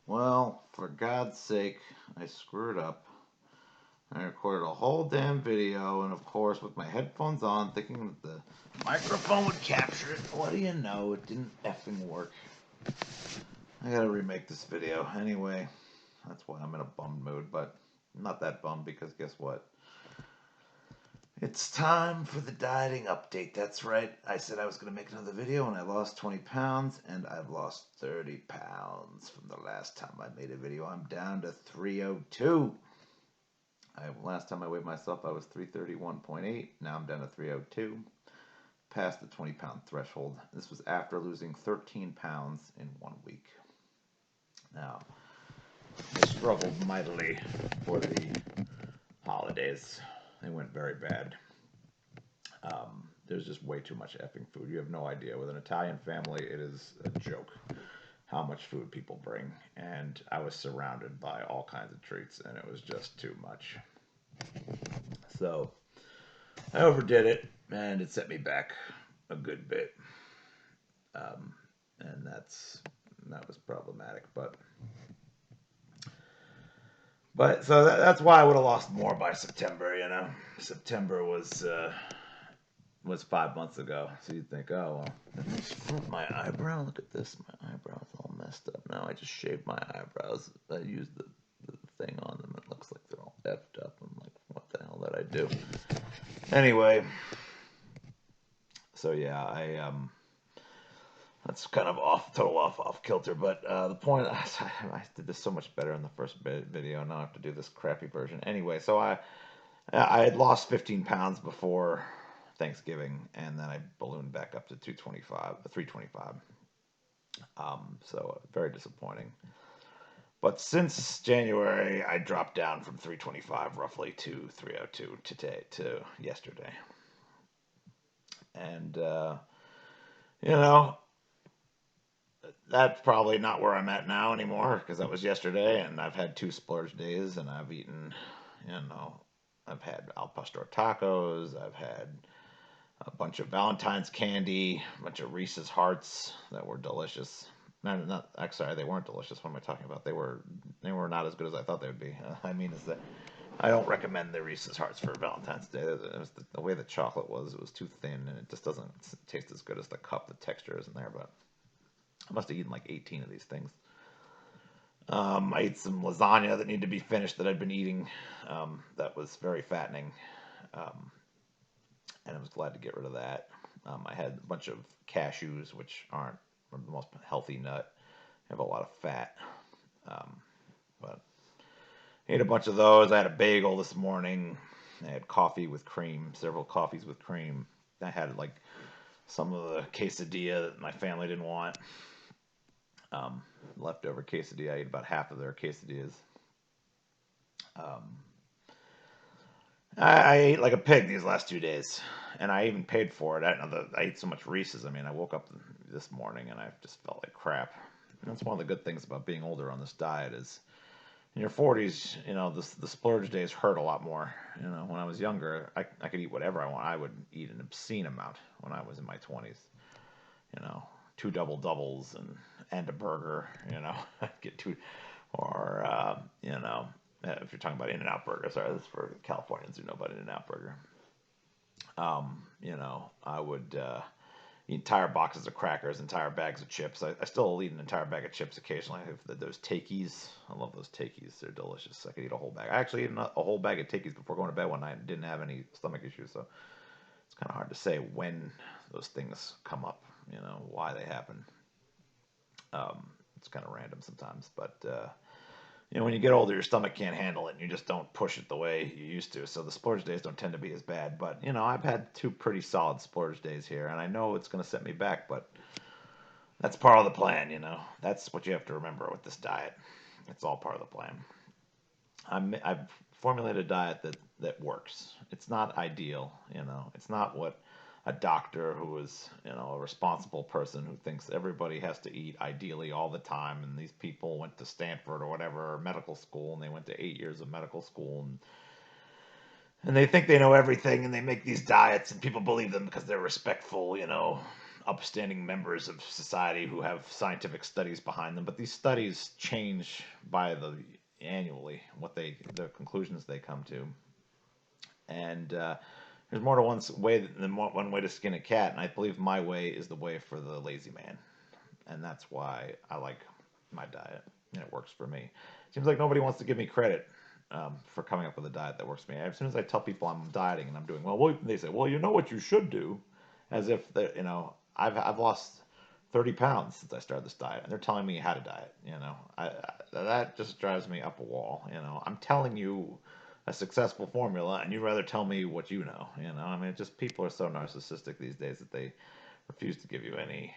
Well, for God's sake, I screwed up. I recorded a whole damn video, and of course, with my headphones on, thinking that the microphone would capture it. What do you know? It didn't effing work. I gotta remake this video. Anyway, that's why I'm in a bummed mood, but I'm not that bummed because guess what? It's time for the dieting update. That's right. I said I was going to make another video and I lost 20 pounds and I've lost 30 pounds from the last time I made a video. I'm down to 302. Last time I weighed myself, I was 331.8. Now I'm down to 302. Past the 20-pound threshold. This was after losing 13 pounds in 1 week. Now, I struggled mightily for the holidays. They went very bad. There's just way too much effing food. You have no idea. With an Italian family, it is a joke how much food people bring. And I was surrounded by all kinds of treats, and it was just too much. So I overdid it, and it set me back a good bit. And that was problematic. But so that's why I would have lost more by September. September was 5 months ago. So you'd think, oh well, my eyebrow. Look at this, my eyebrow's all messed up. Now I just shaved my eyebrows. I used the thing on them. It looks like they're all effed up. I'm like, what the hell did I do? Anyway, so yeah, that's kind of off kilter. But the point, I did this so much better in the first video. Now I have to do this crappy version. Anyway, so I had lost 15 pounds before Thanksgiving, and then I ballooned back up to 325. So very disappointing. But since January, I dropped down from 325 roughly to 302 to yesterday. And, that's probably not where I'm at now anymore because that was yesterday, and I've had 2 splurge days, and I've eaten, I've had al pastor tacos, I've had a bunch of Valentine's candy, a bunch of Reese's Hearts that were delicious. Not actually, they weren't delicious. What am I talking about? They were not as good as I thought they would be. I mean, is that I don't recommend the Reese's Hearts for Valentine's Day. It was the way the chocolate was. It was too thin, and it just doesn't taste as good as the cup. The texture isn't there, but I must have eaten like 18 of these things. I ate some lasagna that needed to be finished that I'd been eating. That was very fattening. And I was glad to get rid of that. I had a bunch of cashews, which aren't the most healthy nut. They have a lot of fat. But I ate a bunch of those. I had a bagel this morning. I had coffee with cream, several coffees with cream. I had like some of the quesadilla that my family didn't want. Leftover quesadilla. I ate about half of their quesadillas. I ate like a pig these last 2 days, and I even paid for it. I ate so much Reese's. I mean, I woke up this morning and I just felt like crap. And that's one of the good things about being older on this diet is in your 40s, the splurge days hurt a lot more. When I was younger, I could eat whatever I want. I would eat an obscene amount when I was in my 20s. 2 doubles and a burger. I'd get two, or if you're talking about In-N-Out Burger, sorry, this is for Californians who know about In-N-Out Burger. I would eat entire boxes of crackers, entire bags of chips. I still eat an entire bag of chips occasionally. I have those Takis. I love those Takis. They're delicious. I could eat a whole bag. I actually ate a whole bag of Takis before going to bed one night and didn't have any stomach issues. So it's kind of hard to say when those things come up, why they happen. It's kind of random sometimes, but when you get older, your stomach can't handle it, and you just don't push it the way you used to. So the splurge days don't tend to be as bad. But I've had 2 pretty solid splurge days here, and I know it's going to set me back, but that's part of the plan. That's what you have to remember with this diet. It's all part of the plan. I've formulated a diet that works. It's not ideal. It's not what a doctor who is a responsible person who thinks everybody has to eat ideally all the time, and these people went to Stanford or whatever or medical school, and they went to 8 years of medical school, and they think they know everything, and they make these diets, and people believe them because they're respectful upstanding members of society who have scientific studies behind them, but these studies change by the annually the conclusions they come to, and there's more to one way to skin a cat, and I believe my way is the way for the lazy man, and that's why I like my diet, and it works for me. Seems like nobody wants to give me credit for coming up with a diet that works for me. As soon as I tell people I'm dieting and I'm doing well, they say, "Well, you know what you should do," as if I've lost 30 pounds since I started this diet, and they're telling me how to diet. That just drives me up a wall. I'm telling you a successful formula, and you'd rather tell me what you know. I mean, just people are so narcissistic these days that they refuse to give you any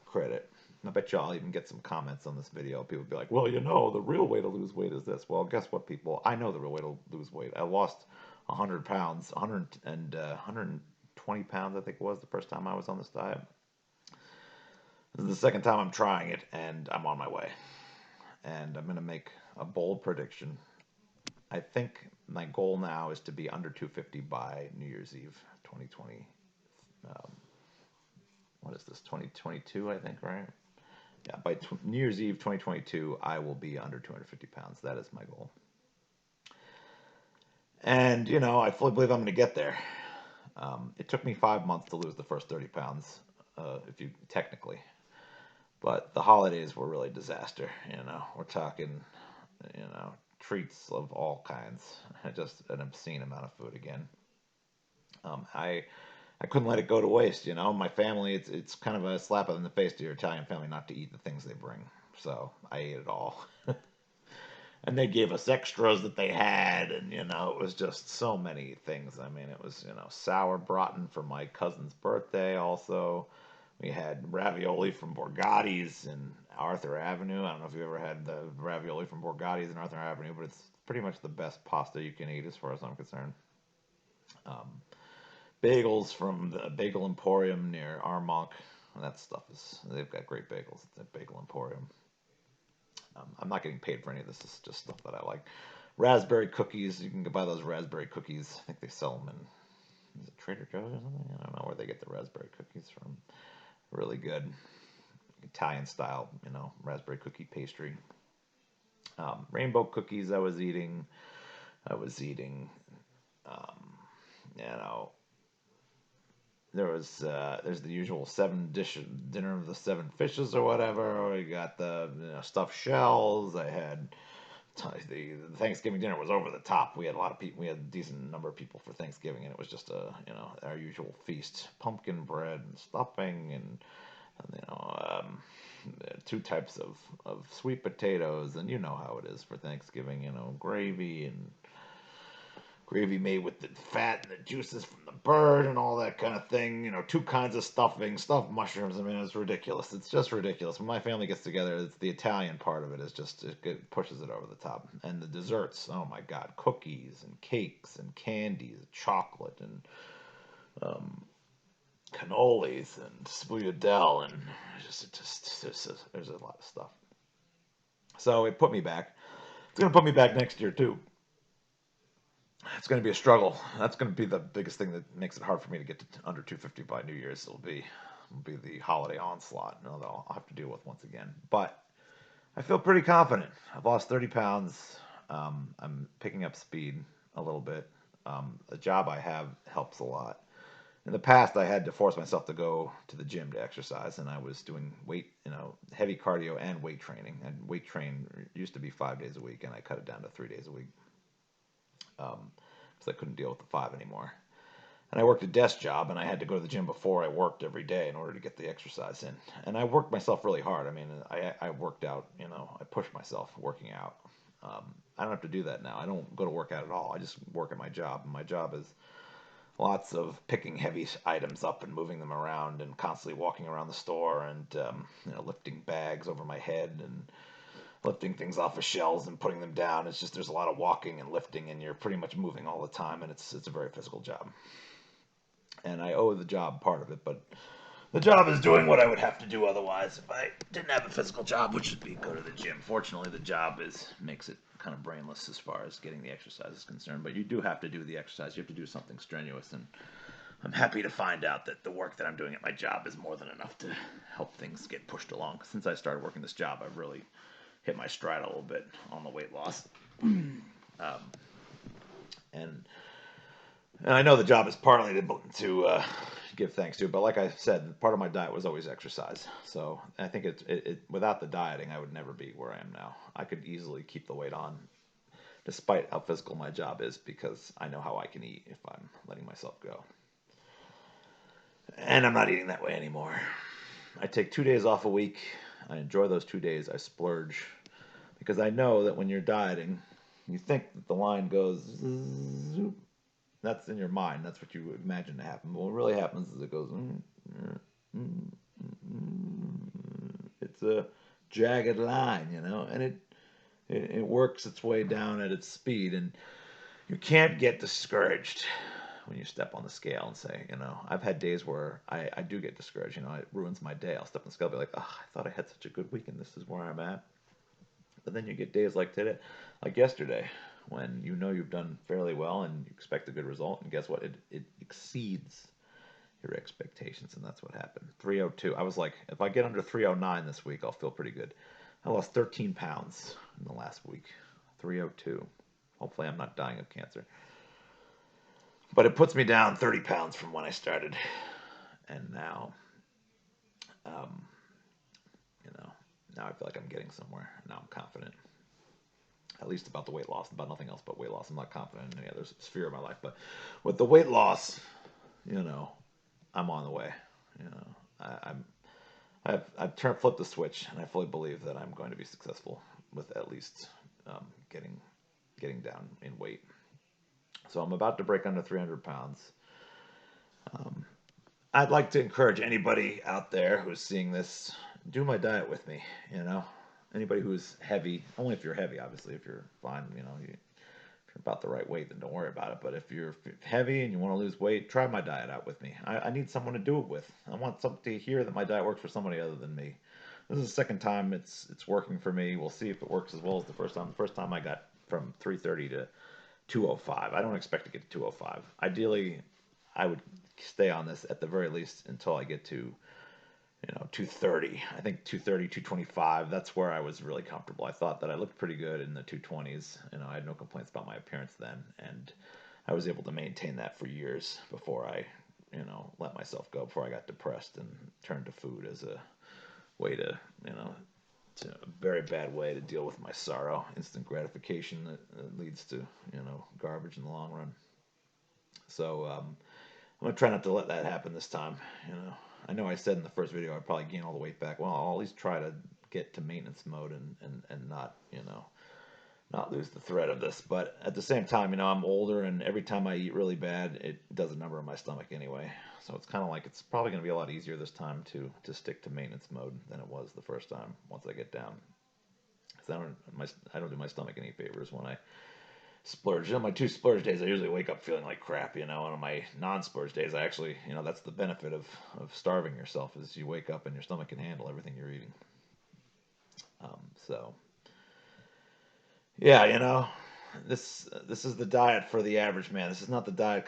credit. I bet you I'll even get some comments on this video. People be like, "Well, the real way to lose weight is this." Well, guess what, people? I know the real way to lose weight. I lost 100 pounds, 120 pounds, I think it was the first time I was on this diet. This is the second time I'm trying it, and I'm on my way. And I'm going to make a bold prediction. I think my goal now is to be under 250 by New Year's Eve 2020. What is this, 2022, I think, right? Yeah, by New Year's Eve 2022, I will be under 250 pounds. That is my goal. And, I fully believe I'm going to get there. It took me 5 months to lose the first 30 pounds, if you technically. But the holidays were really a disaster. We're talking, treats of all kinds. Just an obscene amount of food again. I couldn't let it go to waste. My family, it's kind of a slap in the face to your Italian family not to eat the things they bring. So I ate it all. And they gave us extras that they had, and it was just so many things. I mean, it was sour braten for my cousin's birthday. Also, we had ravioli from Borgatti's in Arthur Avenue. I don't know if you ever had the ravioli from Borgatti's in Arthur Avenue, but it's pretty much the best pasta you can eat as far as I'm concerned. Bagels from the Bagel Emporium near Armonk. That stuff they've got great bagels at the Bagel Emporium. I'm not getting paid for any of this. It's just stuff that I like. Raspberry cookies. You can go buy those raspberry cookies. I think they sell them in, is it Trader Joe's or something? I don't know where they get the raspberry cookies from. Really good Italian style, raspberry cookie pastry. Rainbow cookies I was eating. There's the usual dinner of the seven fishes or whatever. We got the stuffed shells. I had the Thanksgiving dinner was over the top. We had a lot of people. We had a decent number of people for Thanksgiving, and it was just our usual feast: pumpkin bread and stuffing, and two types of sweet potatoes, and you know how it is for Thanksgiving. Gravy made with the fat and the juices from the bird and all that kind of thing. Two kinds of stuffing, stuffed mushrooms. I mean, it's ridiculous. It's just ridiculous. When my family gets together, it's the Italian part of it is just, it pushes it over the top. And the desserts, oh my God, cookies and cakes and candies, chocolate and cannolis and sfogliatelle and there's a lot of stuff. So it put me back. It's going to put me back next year too. It's going to be a struggle. That's going to be the biggest thing that makes it hard for me to get to under 250 by New Year's. It'll be the holiday onslaught that I'll have to deal with once again. But I feel pretty confident. I've lost 30 pounds. I'm picking up speed a little bit. The job I have helps a lot. In the past, I had to force myself to go to the gym to exercise, and I was doing heavy cardio and weight training. And weight train used to be 5 days a week, and I cut it down to 3 days a week. Because I couldn't deal with the 5 anymore. And I worked a desk job, and I had to go to the gym before I worked every day in order to get the exercise in. And I worked myself really hard. I mean, I worked out, I pushed myself working out. I don't have to do that now. I don't go to work out at all. I just work at my job. And my job is lots of picking heavy items up and moving them around and constantly walking around the store and, lifting bags over my head and lifting things off of shelves and putting them down. It's just there's a lot of walking and lifting, and you're pretty much moving all the time, and it's a very physical job. And I owe the job part of it, but the job is doing what I would have to do otherwise if I didn't have a physical job, which would be go to the gym. Fortunately, the job makes it kind of brainless as far as getting the exercise is concerned, but you do have to do the exercise. You have to do something strenuous, and I'm happy to find out that the work that I'm doing at my job is more than enough to help things get pushed along. Since I started working this job, I've really hit my stride a little bit on the weight loss. Um, and And I know the job is partly to give thanks to, but like I said, part of my diet was always exercise. So I think without the dieting, I would never be where I am now. I could easily keep the weight on, despite how physical my job is, because I know how I can eat if I'm letting myself go. And I'm not eating that way anymore. I take 2 days off a week. I enjoy those 2 days. I splurge because I know that when you're dieting, you think that the line goes zoop. That's in your mind. That's what you imagine to happen. But what really happens is it goes. It's a jagged line, and it works its way down at its speed, and you can't get discouraged when you step on the scale and say, I've had days where I do get discouraged. It ruins my day. I'll step on the scale and be like, oh, I thought I had such a good week, and this is where I'm at. But then you get days like today, like yesterday, when you've done fairly well and you expect a good result, and guess what? It exceeds your expectations, and that's what happened. 302. I was like, if I get under 309 this week, I'll feel pretty good. I lost 13 pounds in the last week. 302. Hopefully, I'm not dying of cancer. But it puts me down 30 pounds from when I started, and now, um, now I feel like I'm getting somewhere. Now I'm confident. At least about the weight loss, about nothing else but weight loss. I'm not confident in any other sphere of my life, but with the weight loss, I'm on the way. I've flipped the switch, and I fully believe that I'm going to be successful with at least getting down in weight. So I'm about to break under 300 pounds. I'd like to encourage anybody out there who's seeing this, do my diet with me. Anybody who's heavy, only if you're heavy, obviously. If you're fine, if you're about the right weight, then don't worry about it. But if you're heavy and you want to lose weight, try my diet out with me. I need someone to do it with. I want somebody to hear that my diet works for somebody other than me. This is the second time it's working for me. We'll see if it works as well as the first time. The first time I got from 330 to 205. I don't expect to get to 205. Ideally, I would stay on this at the very least until I get to 230. I think 230, 225. That's where I was really comfortable. I thought that I looked pretty good in the 220s. I had no complaints about my appearance then, and I was able to maintain that for years before I, let myself go. Before I got depressed and turned to food as a way to, it's a very bad way to deal with my sorrow. Instant gratification that leads to, garbage in the long run. So I'm gonna try not to let that happen this time. I know I said in the first video I'd probably gain all the weight back. Well, I'll at least try to get to maintenance mode and not, not lose the thread of this. But at the same time, I'm older, and every time I eat really bad, it does a number on my stomach anyway. So it's kind of like it's probably going to be a lot easier this time to stick to maintenance mode than it was the first time once I get down. Because I don't do my stomach any favors when I splurge. On my 2 splurge days, I usually wake up feeling like crap, and on my non-splurge days, I actually, that's the benefit of starving yourself is you wake up and your stomach can handle everything you're eating. So, yeah, this is the diet for the average man. This is not the diet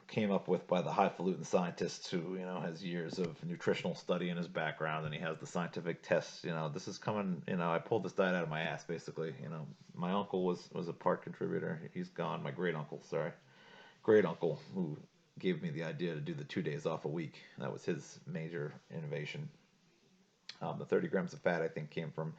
came up with by the highfalutin scientist who, has years of nutritional study in his background, and he has the scientific tests. This is coming, I pulled this diet out of my ass, basically. My uncle was a part contributor. He's gone. My great uncle, sorry. Great uncle, who gave me the idea to do the 2 days off a week. That was his major innovation. The 30 grams of fat, I think, came from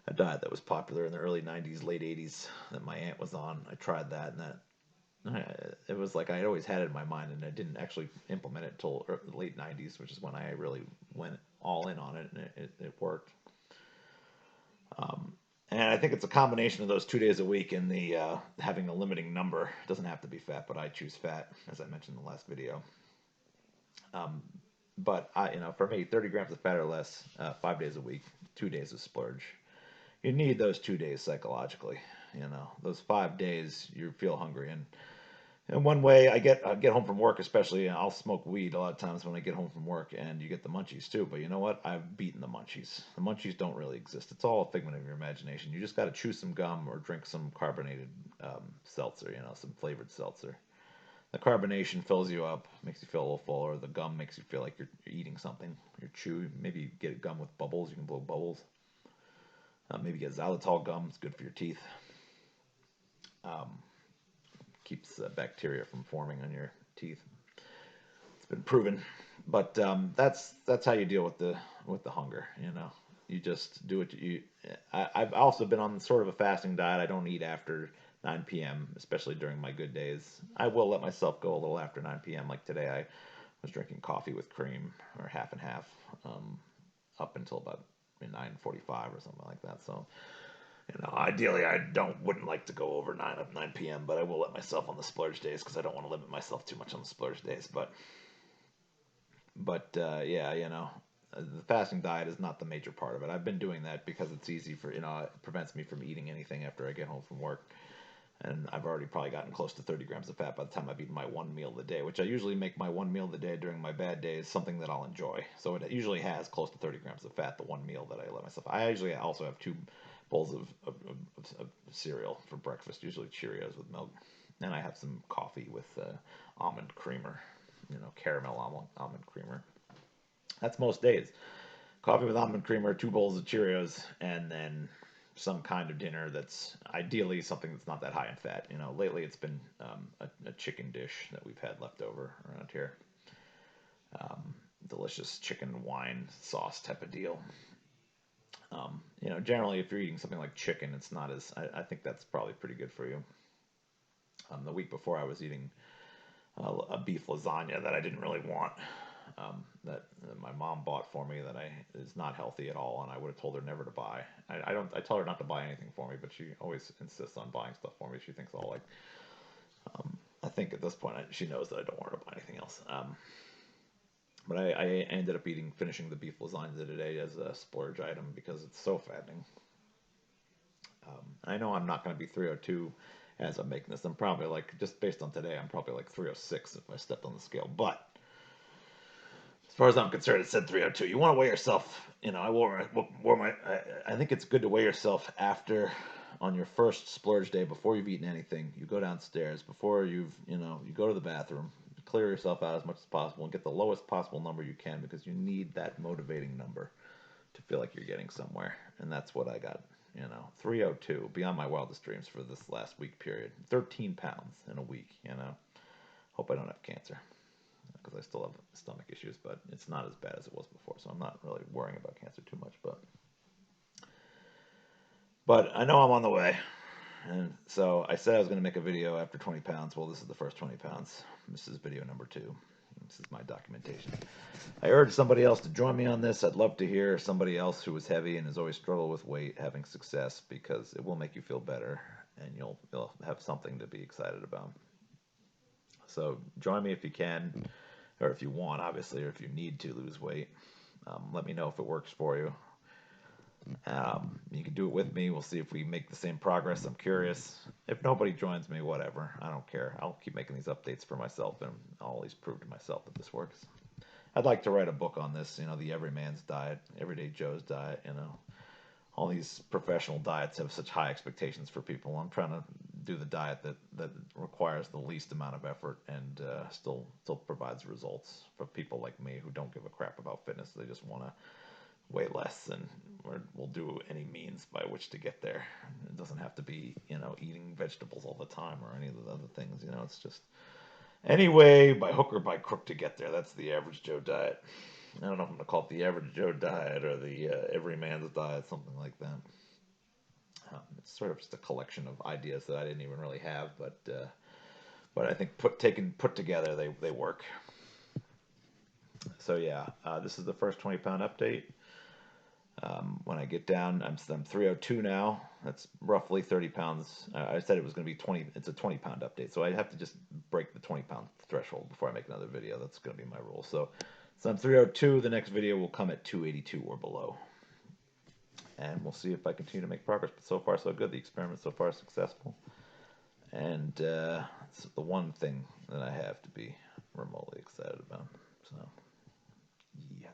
a diet that was popular in the early 90s, late 80s that my aunt was on. I tried that, and it was like I had always had it in my mind, and I didn't actually implement it until the late 90s, which is when I really went all in on it, and it worked. And I think it's a combination of those 2 days a week and the having a limiting number. It doesn't have to be fat, but I choose fat, as I mentioned in the last video. But for me, 30 grams of fat or less, 5 days a week, 2 days of splurge. You need those 2 days psychologically. Those 5 days you feel hungry, and one way I get home from work, especially, I'll smoke weed a lot of times when I get home from work, and you get the munchies too. But you know what? I've beaten the munchies. The munchies don't really exist. It's all a figment of your imagination. You just got to chew some gum or drink some carbonated seltzer, some flavored seltzer. The carbonation fills you up, makes you feel a little fuller. The gum makes you feel like you're eating something. You're chewy. Maybe you get a gum with bubbles. You can blow bubbles. Maybe get xylitol gum. It's good for your teeth. Um, Keeps bacteria from forming on your teeth. It's been proven. But that's how you deal with the hunger. You know, you just do it. I've also been on sort of a fasting diet. I don't eat after 9 p.m., especially during my good days. I will let myself go a little after 9 p.m. Like today, I was drinking coffee with cream or half and half up until about 9:45 or something like that. So, you know, ideally, I wouldn't like to go over 9 p.m., but I will let myself on the splurge days because I don't want to limit myself too much on the splurge days. But yeah, you know, the fasting diet is not the major part of it. I've been doing that because it's easy for, you know, it prevents me from eating anything after I get home from work. And I've already probably gotten close to 30 grams of fat by the time I've eaten my one meal of the day, which I usually make my one meal of the day during my bad days something that I'll enjoy. So it usually has close to 30 grams of fat, the one meal that I let myself. I usually also have 2 bowls of cereal for breakfast, usually Cheerios with milk. And I have some coffee with almond creamer, you know, caramel almond creamer. That's most days. Coffee with almond creamer, 2 bowls of Cheerios, and then some kind of dinner that's ideally something that's not that high in fat. You know, lately it's been a chicken dish that we've had left over around here. Delicious chicken wine sauce type of deal. You know, generally if you're eating something like chicken, it's not as. I think that's probably pretty good for you. The week before I was eating a beef lasagna that I didn't really want. That my mom bought for me that is not healthy at all, and I would have told her never to buy. I don't. I tell her not to buy anything for me, but she always insists on buying stuff for me. She thinks I'll like. I think at this point she knows that I don't want her to buy anything else. But I ended up finishing the beef lasagna today as a splurge item because it's so fattening. I know I'm not going to be 302 as I'm making this. I'm probably like, just based on today, I'm probably like 306 if I stepped on the scale. But as far as I'm concerned, it said 302. You want to weigh yourself. You know, I think it's good to weigh yourself after, on your first splurge day, before you've eaten anything. You go downstairs before you go to the bathroom, clear yourself out as much as possible, and get the lowest possible number you can because you need that motivating number to feel like you're getting somewhere. And that's what I got. 302, beyond my wildest dreams for this last week period. 13 pounds in a week. Hope I don't have cancer because I still have stomach issues, but it's not as bad as it was before, so I'm not really worrying about cancer too much. But I know I'm on the way, and so I said I was going to make a video after 20 pounds. Well, this is the first 20 pounds. This is video number 2. This is my documentation. I urge somebody else to join me on this. I'd love to hear somebody else who is heavy and has always struggled with weight having success, because it will make you feel better and you'll have something to be excited about. So join me if you can, or if you want, obviously, or if you need to lose weight. Let me know if it works for you. You can do it with me. We'll see if we make the same progress. I'm curious. If nobody joins me, whatever. I don't care. I'll keep making these updates for myself, and I'll always prove to myself that this works. I'd like to write a book on this, the everyman's diet, everyday Joe's diet, All these professional diets have such high expectations for people. I'm trying to do the diet that requires the least amount of effort and still provides results for people like me who don't give a crap about fitness. They just want to weigh less, and we'll do any means by which to get there. It doesn't have to be, eating vegetables all the time or any of the other things. It's just any way, by hook or by crook, to get there. That's the average Joe diet. I don't know if I'm going to call it the average Joe diet or the everyman's diet, something like that. It's sort of just a collection of ideas that I didn't even really have, but I think put together, they work. So yeah, this is the first 20-pound update. When I get down, I'm 302 now. That's roughly 30 pounds. I said it was going to be 20. It's a 20-pound update, so I have to just break the 20-pound threshold before I make another video. That's going to be my rule. So I'm 302. The next video will come at 282 or below, and we'll see if I continue to make progress. But so far, so good. The experiment so far is successful, and it's the one thing that I have to be remotely excited about. So yeah.